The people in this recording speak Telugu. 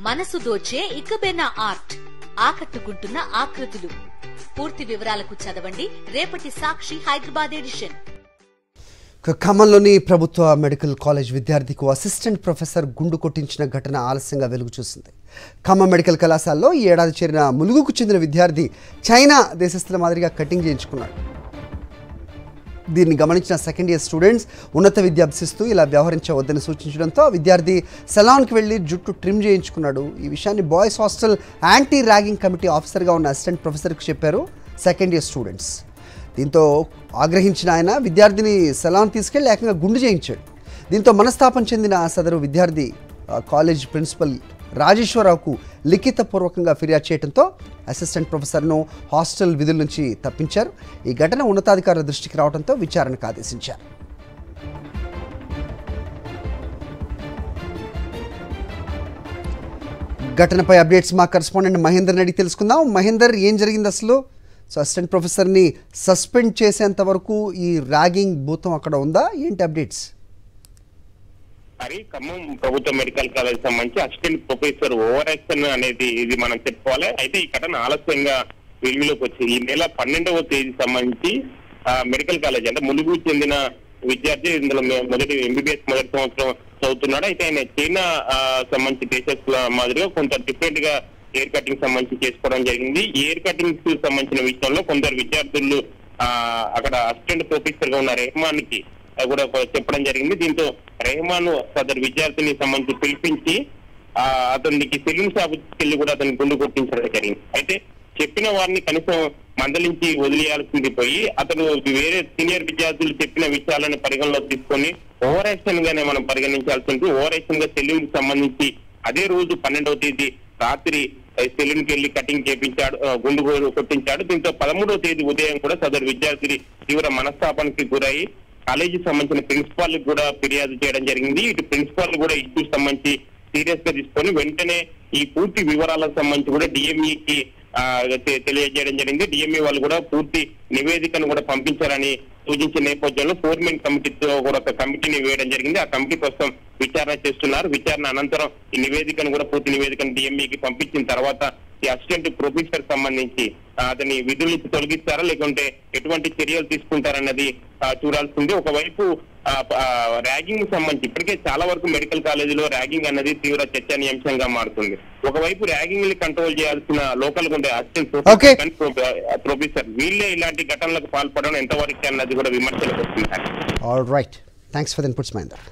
మనసు దోచే ఇకబెనా ఆర్ట్, ఆకట్టుకుంటున్న ఆకృతులు. పూర్తి వివరాలకు చదవండి రేపటి సాక్షి హైదరాబాద్ ఎడిషన్. ఖమ్మంలోని ప్రభుత్వ మెడికల్ కాలేజ్ విద్యార్థికి అసిస్టెంట్ ప్రొఫెసర్ గుండు కొట్టించిన ఘటన ఆలస్యంగా వెలుగు చూసింది. ఖమ్మం మెడికల్ కళాశాలలో ఈ ఏడాది చేరిన ములుగుకు చెందిన విద్యార్థి చైనా దేశస్థుల మాదిరిగా కటింగ్ చేయించుకున్నాడు. దీన్ని గమనించిన సెకండ్ ఇయర్ స్టూడెంట్స్ ఉన్నత విద్య అభ్యసిస్తూ ఇలా వ్యవహరించవద్దని సూచించడంతో విద్యార్థి సెలాన్కి వెళ్లి జుట్టు ట్రిమ్ చేయించుకున్నాడు. ఈ విషయాన్ని boys hostel anti ragging committee ఆఫీసర్గా ఉన్న అసిస్టెంట్ ప్రొఫెసర్కి చెప్పారు సెకండ్ ఇయర్ స్టూడెంట్స్. దీంతో ఆగ్రహించిన ఆయన విద్యార్థిని సెలాన్ తీసుకెళ్లి ఏకంగా గుండు చేయించాడు. దీంతో మనస్తాపం చెందిన సదరు విద్యార్థి కాలేజ్ ప్రిన్సిపల్ రాజేశ్వరరావుకు లిఖితపూర్వకంగా ఫిర్యాదు చేయడంతో అసిస్టెంట్ ప్రొఫెసర్ను హాస్టల్ విధుల నుంచి తప్పించారు. ఈ ఘటన ఉన్నతాధికారుల దృష్టికి రావడంతో విచారణకు ఆదేశించారు. ఘటనపై అప్డేట్స్ మా కరెస్పాండెంట్ మహేందర్ అడిగి తెలుసుకుందాం. మహేందర్, ఏం జరిగింది అసలు? సో అసిస్టెంట్ ప్రొఫెసర్ని సస్పెండ్ చేసేంత వరకు ఈ ర్యాగింగ్ భూతం అక్కడ ఉందా? ఏంటి అప్డేట్స్? మరి ఖమ్మం ప్రభుత్వ మెడికల్ కాలేజ్ సంబంధించి అసిస్టెంట్ ప్రొఫెసర్ ఓవర్ యాక్షన్ అనేది ఇది మనం చెప్పుకోవాలి. అయితే ఈ ఘటన ఆలస్యంగా వెలుగులోకి వచ్చింది. ఈ నెల 12వ తేదీ సంబంధించి మెడికల్ కాలేజ్ అంటే ములుగు చెందిన విద్యార్థి ఇందులో ఎంబీబీఎస్ మొదటి సంవత్సరం చదువుతున్నాడు. అయితే ఆయన చైనా సంబంధించి దేశస్ మాదిరిగా కొంత డిఫరెంట్ గా ఎయిర్ కటింగ్ సంబంధించి చేసుకోవడం జరిగింది. ఈ ఎయిర్ కటింగ్ కు సంబంధించిన విషయంలో కొందరు విద్యార్థులు అక్కడ అసిస్టెంట్ ప్రొఫెసర్ గా ఉన్న రెహమాన్ కి కూడా చెప్పడం జరిగింది. దీంతో రెహమాన్ సదరు విద్యార్థిని సంబంధించి పిలిపించి అతనికి సెలూన్ షాప్ వెళ్ళి కూడా అతన్ని గుండు కొట్టించడం జరిగింది. అయితే చెప్పిన వారిని కనీసం మందలించి వదిలేయాల్సింది పోయి అతను వేరే సీనియర్ విద్యార్థులు చెప్పిన విషయాలను పరిగణలోకి తీసుకొని ఓవర్ యాక్షన్ గానే మనం పరిగణించాల్సి ఉంటుంది. ఓవర్ యాక్షన్ గా సెలూన్ కి సంబంధించి అదే రోజు 12వ తేదీ రాత్రి సెలూన్ కి వెళ్లి కటింగ్ చేపించాడు, గుండు కొట్టించాడు. దీంతో 13వ తేదీ ఉదయం కూడా సదరు విద్యార్థి తీవ్ర మనస్తాపానికి గురై కాలేజీకి సంబంధించిన ప్రిన్సిపాల్ కూడా ఫిర్యాదు చేయడం జరిగింది. ఇటు ప్రిన్సిపాల్ కూడా ఇష్యూ సంబంధించి సీరియస్ గా తీసుకొని వెంటనే ఈ పూర్తి వివరాలకు సంబంధించి కూడా డిఎంఈకి తెలియజేయడం జరిగింది. డిఎంఈ వాళ్ళు కూడా పూర్తి నివేదికను కూడా పంపించారని సూచించిన నేపథ్యంలో ఫోర్మెన్ కమిటీతో కూడా ఒక కమిటీని వేయడం జరిగింది. ఆ కమిటీ కోసం విచారణ చేస్తున్నారు. విచారణ అనంతరం ఈ నివేదికను కూడా పూర్తి నివేదికను డిఎంఈకి పంపించిన తర్వాత ఈ అసిస్టెంట్ ప్రొఫెసర్ సంబంధించి అతని విధుల నుంచి తొలగిస్తారా లేకుంటే ఎటువంటి చర్యలు తీసుకుంటారన్నది చూడాల్సింది. ఒకవైపు ర్యాగింగ్ సంబంధించి ఇప్పటికే చాలా వరకు మెడికల్ కాలేజీలో ర్యాగింగ్ అన్నది తీవ్ర చర్చనీయాంశంగా మారుతుంది. ఒకవైపు ర్యాగింగ్ ని కంట్రోల్ చేయాల్సిన లోకల్ గా ఉండే అసిస్టెంట్ ప్రొఫెసర్ వీళ్ళే ఇలాంటి ఘటనలకు పాల్పడడం ఎంతవరకు అన్నది కూడా విమర్శలకు వస్తుంది. All right, thanks for the inputs Mahender.